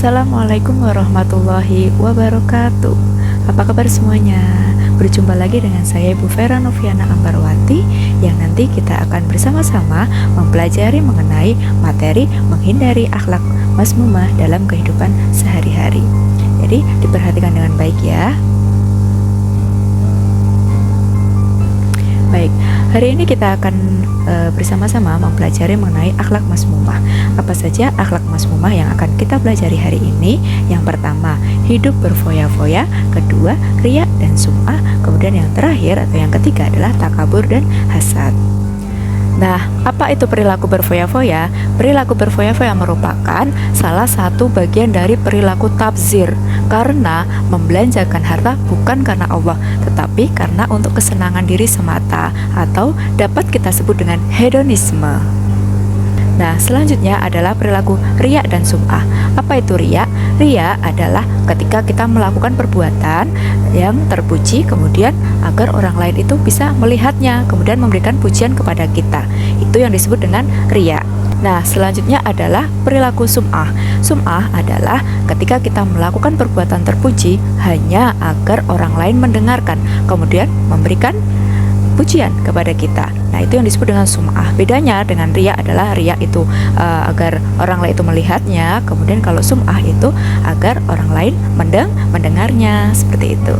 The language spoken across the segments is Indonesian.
Assalamualaikum warahmatullahi wabarakatuh. Apa kabar semuanya? Berjumpa lagi dengan saya Ibu Vera Noviana Ambarwati, yang nanti kita akan bersama-sama mempelajari mengenai materi menghindari akhlak mazmumah dalam kehidupan sehari-hari. Jadi diperhatikan dengan baik ya. Baik, hari ini kita akan bersama-sama mempelajari mengenai akhlak mazmumah. Apa saja akhlak mazmumah yang akan kita pelajari hari ini? Yang pertama, hidup berfoya-foya. Kedua, riya dan sum'ah. Kemudian yang terakhir atau yang ketiga adalah takabur dan hasad. Nah, apa itu perilaku berfoya-foya? Perilaku berfoya-foya merupakan salah satu bagian dari perilaku tabzir, karena membelanjakan harta bukan karena Allah, tetapi karena untuk kesenangan diri semata, atau dapat kita sebut dengan hedonisme. Nah, selanjutnya adalah perilaku riya dan sum'ah. Apa itu riya? Riya adalah ketika kita melakukan perbuatan yang terpuji, kemudian agar orang lain itu bisa melihatnya, kemudian memberikan pujian kepada kita. Itu yang disebut dengan riya. Nah, selanjutnya adalah perilaku sum'ah. Sum'ah adalah ketika kita melakukan perbuatan terpuji hanya agar orang lain mendengarkan, kemudian memberikan pujian kepada kita. Nah, itu yang disebut dengan sum'ah. Bedanya dengan riya adalah riya itu agar orang lain itu melihatnya, kemudian kalau sum'ah itu agar orang lain mendengarnya, seperti itu.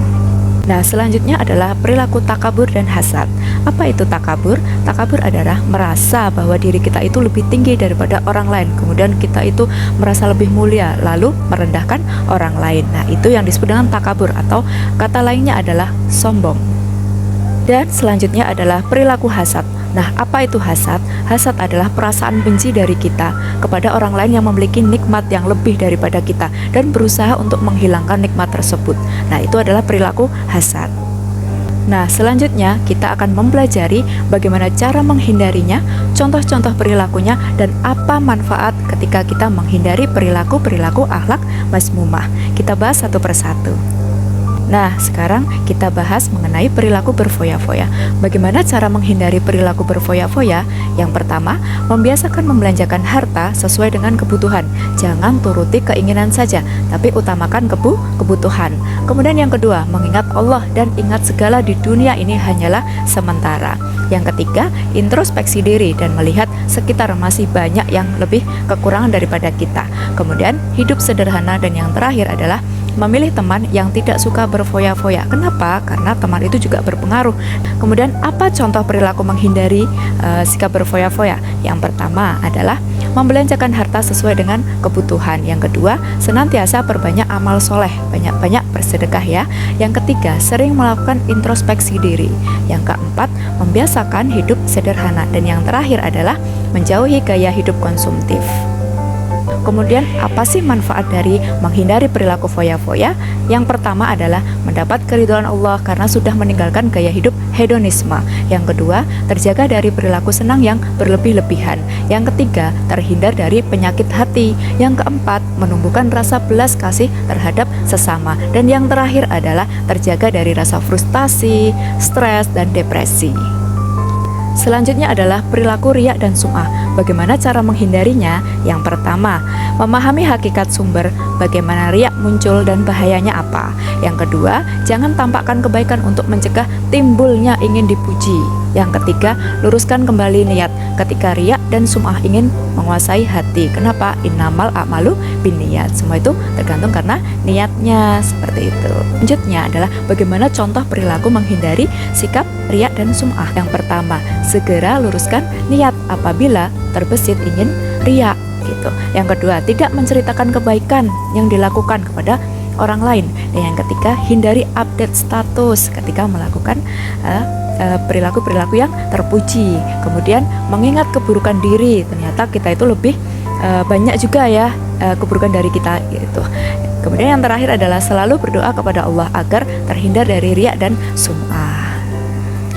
Nah, selanjutnya adalah perilaku takabur dan hasad. Apa itu takabur? Takabur adalah merasa bahwa diri kita itu lebih tinggi daripada orang lain, kemudian kita itu merasa lebih mulia, lalu merendahkan orang lain. Nah, itu yang disebut dengan takabur, atau kata lainnya adalah sombong. Dan selanjutnya adalah perilaku hasad. Nah, apa itu hasad? Hasad adalah perasaan benci dari kita kepada orang lain yang memiliki nikmat yang lebih daripada kita dan berusaha untuk menghilangkan nikmat tersebut. Nah, itu adalah perilaku hasad. Nah, selanjutnya kita akan mempelajari bagaimana cara menghindarinya, contoh-contoh perilakunya, dan apa manfaat ketika kita menghindari perilaku-perilaku akhlak mazmumah. Kita bahas satu persatu. Nah, sekarang kita bahas mengenai perilaku berfoya-foya. Bagaimana cara menghindari perilaku berfoya-foya? Yang pertama, membiasakan membelanjakan harta sesuai dengan kebutuhan. Jangan turuti keinginan saja, tapi utamakan kebutuhan. Kemudian yang kedua, mengingat Allah dan ingat segala di dunia ini hanyalah sementara. Yang ketiga, introspeksi diri dan melihat sekitar masih banyak yang lebih kekurangan daripada kita. Kemudian, hidup sederhana, dan yang terakhir adalah memilih teman yang tidak suka berfoya-foya. Kenapa? Karena teman itu juga berpengaruh. Kemudian apa contoh perilaku menghindari sikap berfoya-foya? Yang pertama adalah membelanjakan harta sesuai dengan kebutuhan. Yang kedua, senantiasa perbanyak amal soleh, banyak-banyak bersedekah ya. Yang ketiga, sering melakukan introspeksi diri. Yang keempat, membiasakan hidup sederhana. Dan yang terakhir adalah menjauhi gaya hidup konsumtif. Kemudian apa sih manfaat dari menghindari perilaku foya-foya? Yang pertama adalah mendapat keridhaan Allah karena sudah meninggalkan gaya hidup hedonisme. Yang kedua, terjaga dari perilaku senang yang berlebih-lebihan. Yang ketiga, terhindar dari penyakit hati. Yang keempat, menumbuhkan rasa belas kasih terhadap sesama. Dan yang terakhir adalah terjaga dari rasa frustasi, stres, dan depresi. Selanjutnya adalah perilaku riya dan sum'ah. Bagaimana cara menghindarinya? Yang pertama, memahami hakikat sumber, bagaimana riya muncul dan bahayanya apa. Yang kedua, jangan tampakkan kebaikan untuk mencegah timbulnya ingin dipuji. Yang ketiga, luruskan kembali niat ketika riya dan sum'ah ingin menguasai hati. Kenapa? Innamal a'malu binniyat. Semua itu tergantung karena niatnya, seperti itu. Selanjutnya adalah bagaimana contoh perilaku menghindari sikap riya dan sum'ah. Yang pertama, segera luruskan niat apabila terbesit ingin riya gitu. Yang kedua, tidak menceritakan kebaikan yang dilakukan kepada orang lain. Dan yang ketiga, hindari update status ketika melakukan perilaku-perilaku yang terpuji. Kemudian mengingat keburukan diri, ternyata kita itu lebih banyak juga ya keburukan dari kita gitu. Kemudian yang terakhir adalah selalu berdoa kepada Allah agar terhindar dari riya dan sum'ah.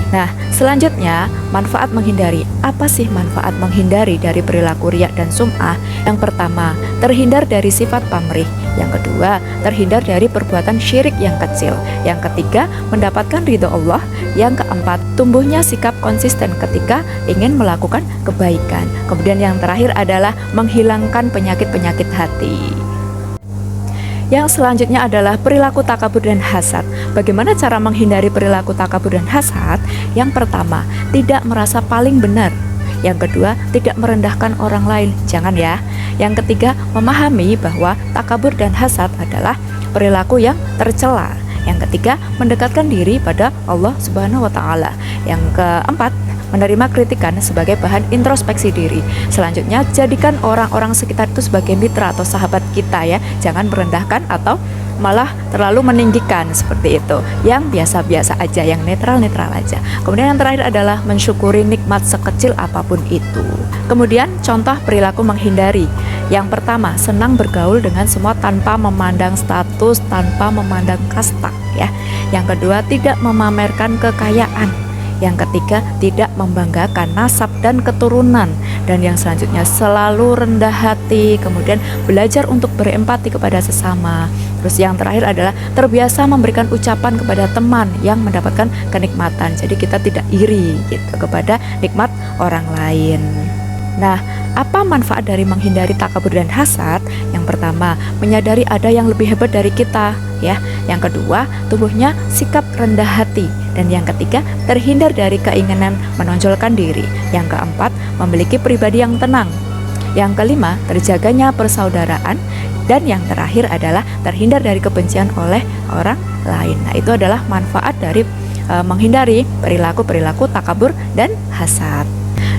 Nah, selanjutnya manfaat menghindari. Apa sih manfaat menghindari dari perilaku riya dan sum'ah? Yang pertama, terhindar dari sifat pamrih. Yang kedua, terhindar dari perbuatan syirik yang kecil. Yang ketiga, mendapatkan ridho Allah. Yang keempat, tumbuhnya sikap konsisten ketika ingin melakukan kebaikan. Kemudian yang terakhir adalah menghilangkan penyakit-penyakit hati. Yang selanjutnya adalah perilaku takabur dan hasad. Bagaimana cara menghindari perilaku takabur dan hasad? Yang pertama, tidak merasa paling benar. Yang kedua, tidak merendahkan orang lain. Jangan ya. Yang ketiga, memahami bahwa takabur dan hasad adalah perilaku yang tercela. Yang ketiga, mendekatkan diri pada Allah Subhanahu wa taala. Yang keempat, menerima kritikan sebagai bahan introspeksi diri. Selanjutnya, jadikan orang-orang sekitar itu sebagai mitra atau sahabat kita ya. Jangan merendahkan atau malah terlalu meninggikan seperti itu. Yang biasa-biasa aja, yang netral-netral aja. Kemudian yang terakhir adalah mensyukuri nikmat sekecil apapun itu. Kemudian contoh perilaku menghindari. Yang pertama, senang bergaul dengan semua tanpa memandang status, tanpa memandang kasta ya. Yang kedua, tidak memamerkan kekayaan. Yang ketiga, tidak membanggakan nasab dan keturunan. Dan yang selanjutnya, selalu rendah hati. Kemudian belajar untuk berempati kepada sesama. Terus yang terakhir adalah terbiasa memberikan ucapan kepada teman yang mendapatkan kenikmatan. Jadi kita tidak iri gitu kepada nikmat orang lain. Nah, apa manfaat dari menghindari takabur dan hasad? Yang pertama, menyadari ada yang lebih hebat dari kita ya. Yang kedua, tubuhnya sikap rendah hati. Dan yang ketiga, terhindar dari keinginan menonjolkan diri. Yang keempat, memiliki pribadi yang tenang. Yang kelima, terjaganya persaudaraan. Dan yang terakhir adalah terhindar dari kebencian oleh orang lain. Nah, itu adalah manfaat dari menghindari perilaku-perilaku takabur dan hasad.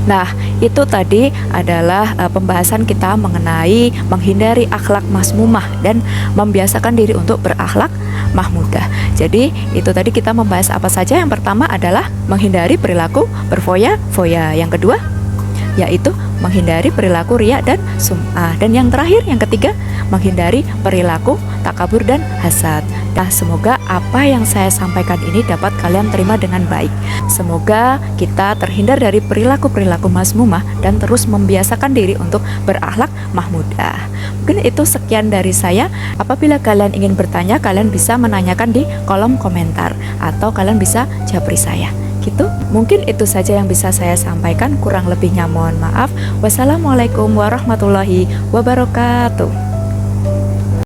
Nah, itu tadi adalah pembahasan kita mengenai menghindari akhlak mazmumah dan membiasakan diri untuk berakhlak mahmudah. Jadi, itu tadi kita membahas apa saja. Yang pertama adalah menghindari perilaku berfoya-foya. Yang kedua, yaitu menghindari perilaku riya dan sum'ah. Dan yang terakhir, yang ketiga, menghindari perilaku takabur dan hasad. Nah, semoga apa yang saya sampaikan ini dapat kalian terima dengan baik. Semoga kita terhindar dari perilaku-perilaku mazmumah dan terus membiasakan diri untuk berakhlak mahmudah. Mungkin itu sekian dari saya. Apabila kalian ingin bertanya, kalian bisa menanyakan di kolom komentar atau kalian bisa japri saya. Gitu. Mungkin itu saja yang bisa saya sampaikan. Kurang lebihnya mohon maaf. Wassalamualaikum warahmatullahi wabarakatuh.